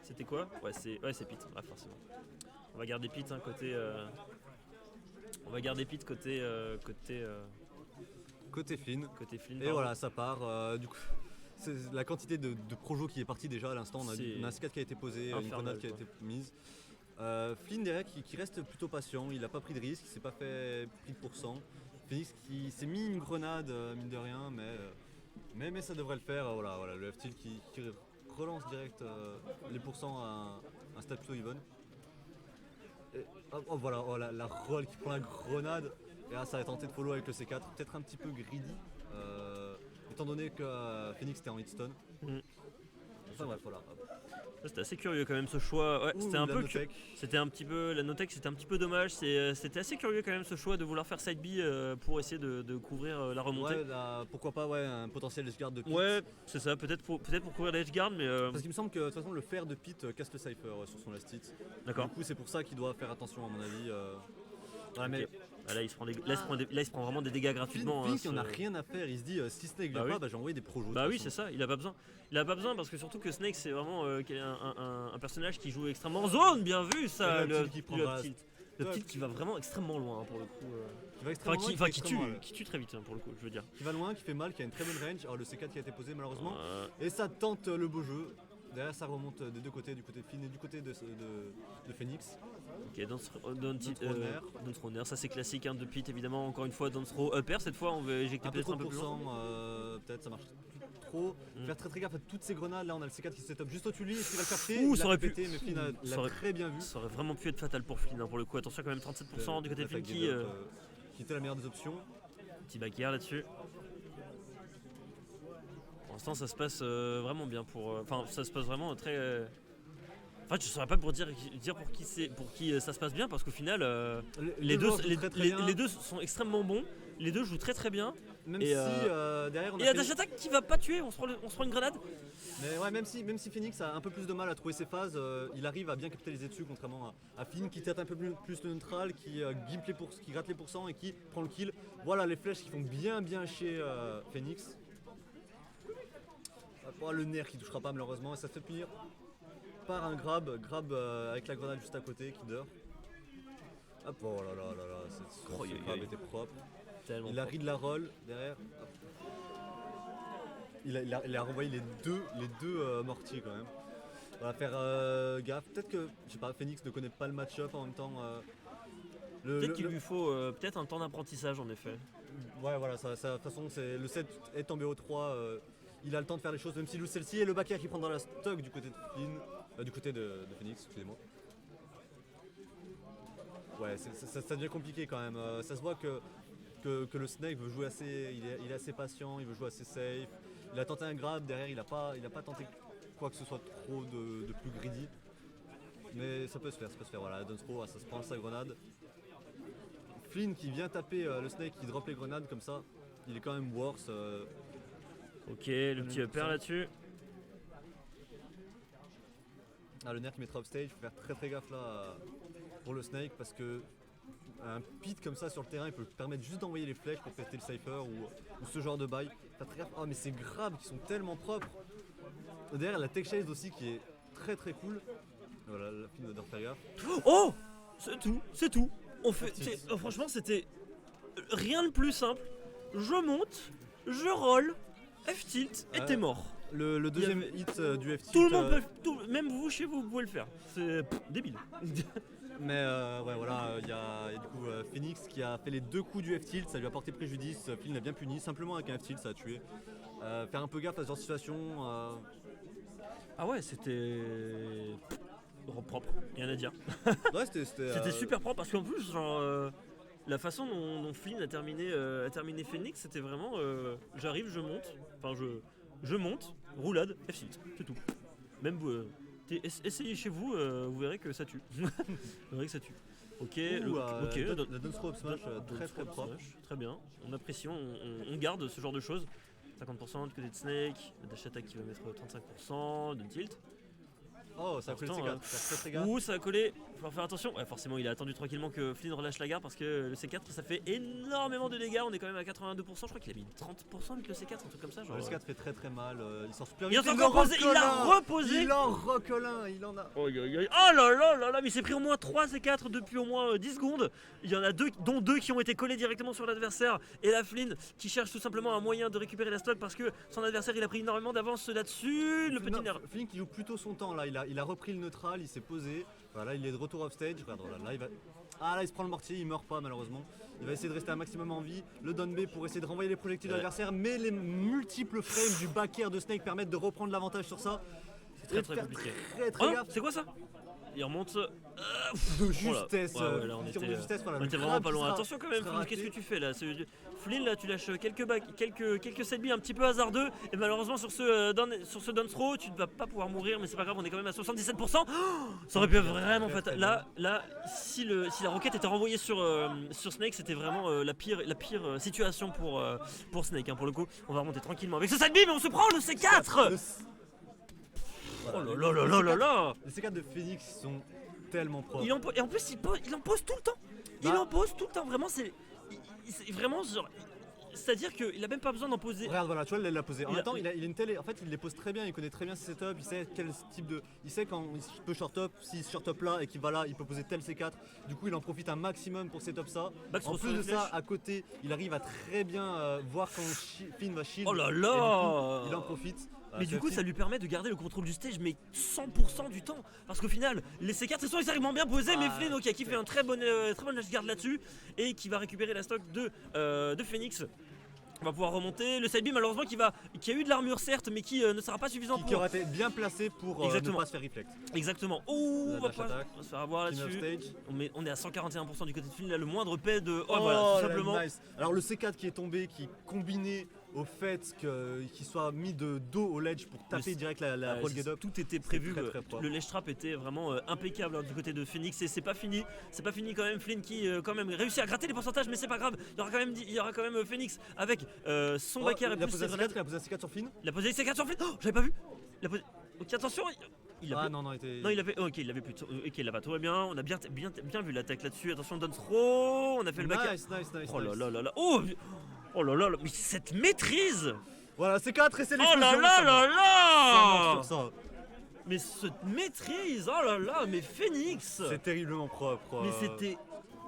C'était quoi? Ouais, c'est Pete, ouais, forcément. On va garder Pete côté. On va garder Pete Côté Flynn. côté Flynn. Et pardon. voilà, ça part. Du coup, c'est la quantité de projo qui est partie déjà à l'instant. On a C'est un C4 qui a été posé, une infernal, grenade qui a quoi. été mise. Flynn derrière qui reste plutôt patient, il n'a pas pris de risque, il s'est pas fait pris de pourcent. Phoenix qui s'est mis une grenade, mine de rien, mais ça devrait le faire. Voilà, le F-Tilt qui relance direct les pourcents à un step to even. Et, voilà, la roll qui prend la grenade. Et là, ça va tenter de follow avec le C4, peut-être un petit peu greedy, étant donné que Phoenix était en hitstone. Mhm. Enfin bref, voilà. C'était assez curieux quand même ce choix. Ouais, Ouh, c'était un la peu. Notech. C'était un petit peu. La Notech, c'était un petit peu dommage. C'était assez curieux quand même ce choix de vouloir faire side B pour essayer de couvrir la remontée. Ouais, pourquoi pas un potentiel escarte de Pete. Ouais, c'est ça. Peut-être pour couvrir l'edge guard, mais. Parce qu'il me semble que de toute façon le fer de Pete casse le Cypher sur son last hit. D'accord. Du coup c'est pour ça qu'il doit faire attention à mon avis. Voilà, mais Ok. Ah, là, il se prend vraiment des dégâts gratuitement. Phoenix, il hein, en a ce- rien à faire, il se dit si Snake vient Bah oui. pas, j'ai envoyé des projos. Bah oui, c'est ça, il a pas besoin. Il a pas besoin parce que surtout que Snake c'est vraiment un personnage qui joue extrêmement en zone, bien vu ça, Et le tilt qui prendra- up tilt. Le tilt qui va vraiment extrêmement loin pour le coup. Qui va extrêmement loin, Qui tue très vite pour le coup, je veux dire. qui va loin, qui fait mal, qui a une très bonne range. Alors le C4 qui a été posé malheureusement. Euh, Et ça tente le beau jeu. Derrière ça remonte des deux côtés, du côté de Finn et du côté de Phoenix. ok, Dance Runner, ça c'est classique de Pete évidemment. Encore une fois, Dance Throw upper, cette fois on veut éjecter Un peu peut-être trop un de peu plus loin. pourcents, peut-être ça marche plus trop. Faire très gaffe à toutes ces grenades. Là on a le C4 qui se set up juste au-dessus de lui. Est-ce qu'il va le chercher? Ouh, Il ça l'a aurait pu. pété, mais Flynn Ça l'a aurait- très bien vu. Ça aurait vraiment pu être fatal pour Flynn pour le coup. Attention quand même 37% du côté de Flynn qui était la meilleure des options. petit back air là-dessus. Pour l'instant, ça se passe vraiment bien enfin, ça se passe vraiment très. En fait, je saurais pas pour dire pour qui ça se passe bien parce qu'au final, les deux sont extrêmement bons. Les deux jouent très très bien. Même Et, si derrière on Et il y a a Dash Attack qui va pas tuer. On se prend une grenade. Mais ouais, même si Phoenix a un peu plus de mal à trouver ses phases, il arrive à bien capitaliser dessus, contrairement à Flynn qui tête un peu plus le neutral, qui gratte les pourcents et qui prend le kill. Voilà les flèches qui font bien chez Phoenix. Le nerf qui touchera pas malheureusement et ça se fait punir par un grab avec la grenade juste à côté qui dort. Hop, oh là là, ce grab était propre. Tellement Il a propre. read la roll derrière. Hop. Il a renvoyé les deux mortiers quand même. On va faire gaffe. Peut-être que, je sais pas, Phoenix ne connaît pas le match-up en même temps. Peut-être qu'il lui faut peut-être un temps d'apprentissage en effet. Ouais, voilà, de toute façon, le set est en BO3. Il a le temps de faire les choses, même s'il loue celle-ci. Et le back air qui prendra la stock du côté de Flynn, du côté de Phoenix, excusez-moi. Ouais, ça devient compliqué quand même. Ça se voit que le Snake veut jouer assez. Il est assez patient, il veut jouer assez safe. Il a tenté un grab, derrière il a pas tenté quoi que ce soit trop de plus greedy. Mais ça peut se faire, voilà, Dunstrow, ça se prend sa grenade. Flynn qui vient taper le Snake qui drop les grenades comme ça, il est quand même worse. Ok, le petit upper là-dessus. Le nerf qui mettra upstage, il faut faire très gaffe là pour le Snake parce que un pit comme ça sur le terrain il peut permettre juste d'envoyer les flèches pour péter le Cypher ou ce genre de bail. Faire très gaffe. Oh mais ces grabs qui sont tellement propres. Derrière la tech chase aussi qui est très cool. Voilà la film de Dorferier. Oh, c'est tout. Franchement, c'était rien de plus simple. Je monte, je roll, F-tilt et t'es mort. Le deuxième hit du F-tilt. Tout le monde peut, même vous chez vous, vous pouvez le faire. C'est débile. Mais ouais voilà, il y a du coup Phoenix qui a fait les deux coups du F-tilt, ça lui a porté préjudice, Flynn l'a bien puni, simplement avec un F-tilt ça a tué. Faire un peu gaffe à ce genre de situation. Ah ouais, c'était propre, rien à dire. Ouais, c'était Super propre parce qu'en plus, la façon dont Flynn a terminé Phoenix, c'était vraiment j'arrive, je monte, enfin je monte, roulade, F-tilt, c'est tout. Même vous, essayez chez vous, vous verrez que ça tue. Vous verrez que ça tue. Ok, la Dunstrow up smash très propre. Très bien, on apprécie, on garde ce genre de choses. 50% du côté de Snake, le dash attack qui va mettre 35%, de tilt. Oh, ça a collé le Pourtant, C4, ça a très gars. Ouh, ça a collé. Il faut faire attention. Ouais, forcément, il a attendu tranquillement que Flynn relâche la garde parce que le C4 ça fait énormément de dégâts. On est quand même à 82%. Je crois qu'il a mis 30% avec le C4, un truc comme ça. Genre, Le C4 fait très mal, il sort super il vite. a encore posé, il a reposé. Il en recolle un, il en a. Oh, oh là là là là, mais il s'est pris au moins 3 C4 depuis au moins 10 secondes. Il y en a deux, dont 2 qui ont été collés directement sur l'adversaire. Et la Flynn qui cherche tout simplement un moyen de récupérer la stock parce que son adversaire il a pris énormément d'avance là-dessus. Le petit nerf. Flynn qui joue plutôt son temps là, il a repris le neutral, il s'est posé. Voilà, il est de retour off stage. Regarde, là, il va. Ah là il se prend le mortier, il meurt pas malheureusement. Il va essayer de rester un maximum en vie. Le down B pour essayer de renvoyer les projectiles de l'adversaire, mais les multiples frames du back air de Snake permettent de reprendre l'avantage sur ça. C'est très compliqué. Très Oh, gaffe. c'est quoi ça? Il remonte. De justesse. Ouais, ouais, là, on tir était, de justesse, voilà, on le était crabe vraiment pas qui loin. sera- Attention quand même, sera Flynn, qu'est-ce que raté. tu fais là? Flynn, là, tu lâches quelques set un petit peu hasardeux. Et malheureusement, sur ce down throw, tu ne vas pas pouvoir mourir, mais c'est pas grave, on est quand même à 77%. Ça aurait pu être vraiment Très, fatal. très Là, si la roquette était renvoyée sur Snake, c'était vraiment la pire situation pour Snake. Hein, pour le coup, on va remonter tranquillement avec ce side B, mais on se prend le C4. Le- Oh Voilà, là là là là là là. Les C4 de Phoenix sont tellement propres. Et en plus, il en pose tout le temps. Il Bah. en pose tout le temps. Vraiment, c'est vraiment genre. C'est-à-dire qu'il a même pas besoin d'en poser. Regarde, voilà, tu vois, il l'a posé. En Il même a- temps, il a une telle. En fait, il les pose très bien, il connaît très bien ses setups, il sait quel type de. Il sait quand il peut short up, s'il short up là et qu'il va là, il peut poser tel C4. Du coup, il en profite un maximum pour setup ça. Back En throw plus sur de les ça, flèches. à côté, il arrive à très bien voir quand Finn va shield. Oh là Et là. du coup, il en profite. Mais du coup, Finn- ça lui permet de garder le contrôle du stage, mais 100% du temps. Parce qu'au final, les C4 sont extrêmement bien posés, mais Ah, Flynn, ok, qui fait un très bon lâche garde là-dessus et qui va récupérer la stock de Phoenix. On va pouvoir remonter. Le side B, malheureusement, qui a eu de l'armure, certes, mais qui ne sera pas suffisant qui pour. aurait été bien placé pour ne Exactement. pas se faire reflect. Exactement. Oh, La on va dash pas attack. on va se faire avoir Team là-dessus. off stage. On est à 141% du côté de Flynn, là, le moindre paix de. Oh, voilà, tout là, simplement. nice. Alors le C4 qui est tombé, qui combiné au fait qu'il soit mis de dos au ledge pour taper c'est- direct la roll get up. Tout était prévu. très, très propre. Le ledge trap était vraiment impeccable hein, du côté de Phoenix et c'est pas fini. C'est pas fini quand même. Flynn qui quand même réussit à gratter les pourcentages, mais c'est pas grave. Il y aura quand même Phoenix avec son Oh, backer et il a plus posé ses un grenades. C4, il a posé un C4 sur Finn. Il a posé ses 4 sur Flynn. Oh, j'avais pas vu. Ok, attention. Il a Ah plus- non, il était. Non, il avait. Ok, il avait plus. Ok, là-bas, tout va bien. On a bien vu l'attaque là-dessus. Attention, down throw. On a fait le backer. Nice. Oh là nice. là là là. Oh là là là. Mais cette maîtrise. Voilà, C4 et c'est Oh l'explosion. là là ça là marche. Ça marche là. sur ça. Mais cette maîtrise, oh là là, mais Phoenix. C'est terriblement propre. Mais c'était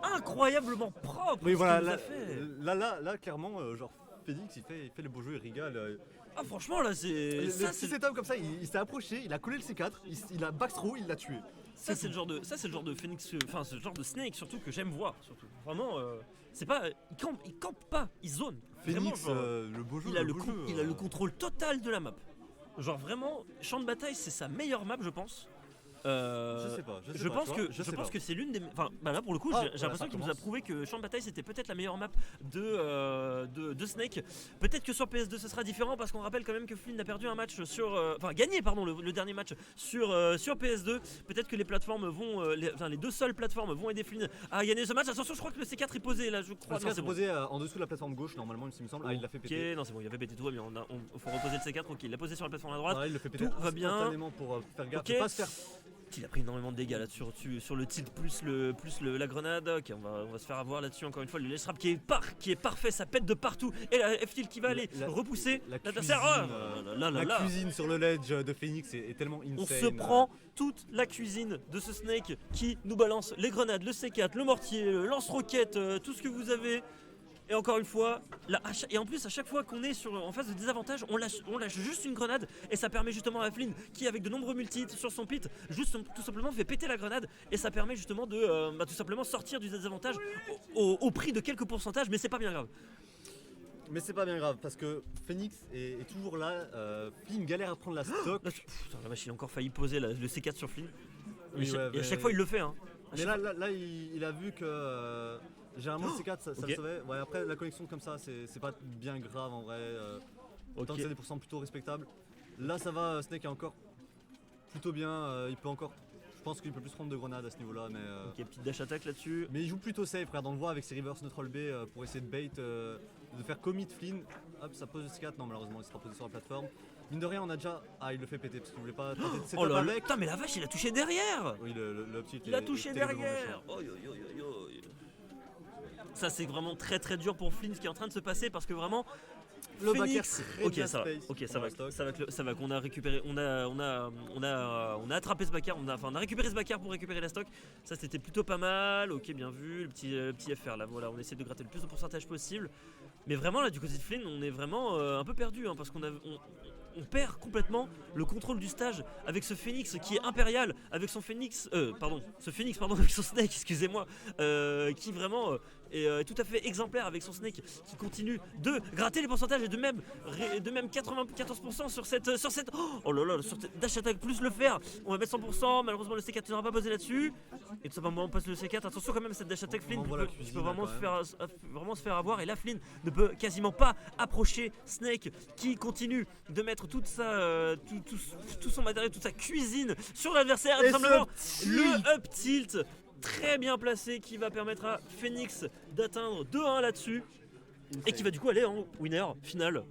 incroyablement propre. Oui, ce voilà, qu'il nous là, a fait. là, clairement, genre, Phoenix, il fait le beau jeu, il rigole. Ah franchement là c'est Les ça petits c'est setups comme ça, il s'est approché, il a collé le C4, il a backthrow, il l'a tué. c'est le genre de Phoenix, enfin ce genre de Snake surtout que j'aime voir surtout. Vraiment c'est pas il campe pas, il zone. Vraiment, Phoenix, genre, le beau jeu. il a le le beau con- jeu, il a le contrôle total de la map. Genre vraiment champ de bataille c'est sa meilleure map je pense. Je sais pas, Je pense tu vois, que, sais pas. c'est l'une des. Enfin, bah là pour le coup, Ah, j'ai voilà, l'impression ça qu'il nous a commence. prouvé que Champ de Bataille c'était peut-être la meilleure map de Snake. Peut-être que sur PS2 ce sera différent parce qu'on rappelle quand même que Flynn a perdu un match sur. Enfin, gagné, pardon, le dernier match sur PS2. Peut-être que les plateformes vont. Les deux seules plateformes vont aider Flynn à gagner ce match. Attention, je crois que le C4 est posé là, je crois. Le Non, C4 c'est est bon. posé en dessous de la plateforme gauche, normalement, il me semble. Ah, il l'a fait péter. Ok, non, c'est bon, il y avait pété tout va bien. Il faut reposer le C4, ok, il l'a posé sur la plateforme à droite. Ah, il le fait péter tout va bien. instantanément pour faire gaffe, Ok. faut pas se faire. Il a pris énormément de dégâts là-dessus sur le tilt plus la grenade. Ok, on va se faire avoir là-dessus encore une fois. Le ledge trap qui est parfait, ça pète de partout. Et la F-tilt qui va aller repousser l'adversaire. La cuisine sur le ledge de Phoenix est tellement insane. On se prend toute la cuisine de ce Snake qui nous balance les grenades, le C4, le mortier, le lance-roquette, tout ce que vous avez. Et encore une fois, et en plus à chaque fois qu'on est en phase de désavantage, on lâche juste une grenade et ça permet justement à Flynn qui avec de nombreux multi sur son pit, juste tout simplement fait péter la grenade et ça permet justement de tout simplement sortir du désavantage au prix de quelques pourcentages, mais c'est pas bien grave. Mais c'est pas bien grave parce que Phoenix est toujours là. Flynn galère à prendre la stock. Là, putain, la vache, il a encore failli poser le C4 sur Flynn. Oui, Et ouais, à chaque fois il le fait. Hein. Mais là, il a vu que généralement le C4 ça ok. le sauvait. Ouais, après la connexion comme ça, c'est pas bien grave en vrai. Tant que c'est des pourcents plutôt respectables. Là ça va, Snake est encore plutôt bien. Il peut encore. Je pense qu'il peut plus prendre de grenades à ce niveau-là, mais. Ok, petite dash attack là-dessus. Mais il joue plutôt safe, regarde, on le voit avec ses reverse neutral B pour essayer de bait, de faire commit Flynn. Hop, ça pose le C4, non malheureusement il sera posé sur la plateforme. Mine de rien, on a déjà. Ah, il le fait péter parce qu'il voulait pas tenter de setup Oh là là, avec. putain, mais la vache, il a touché derrière. Oui, le petit Il a touché derrière. Oi, oi, oi, oi, oi. Ça, c'est vraiment très très dur pour Flynn ce qui est en train de se passer parce que vraiment. Le Phoenix, backer ok, ça va, ok, ça va, qu'on a récupéré, on a attrapé ce backer, on a récupéré ce backer pour récupérer la stock. Ça, c'était plutôt pas mal. Ok, bien vu, le petit FR là. Voilà, on essaie de gratter le plus de pourcentage possible. Mais vraiment là, du côté de Flynn, on est vraiment un peu perdu parce on perd complètement le contrôle du stage avec ce Phoenix qui est impérial, avec son Phoenix, ce Phoenix pardon, avec son Snake, excusez-moi, qui vraiment est tout à fait exemplaire avec son Snake qui continue de gratter les pourcentages et de même 94% sur cette oh là là, sur cette dash attack plus le faire. On va mettre 100%, malheureusement le C4 ne sera pas posé là-dessus. Et tout simplement on passe le C4, attention quand même cette dash attack Flynn peut vraiment se faire avoir et là Flynn ne peut quasiment pas approcher Snake qui continue de mettre tout son matériel, toute sa cuisine sur l'adversaire. Et tout simplement le up tilt très bien placé qui va permettre à Phoenix d'atteindre 2-1 là-dessus et qui va du coup aller en winner final.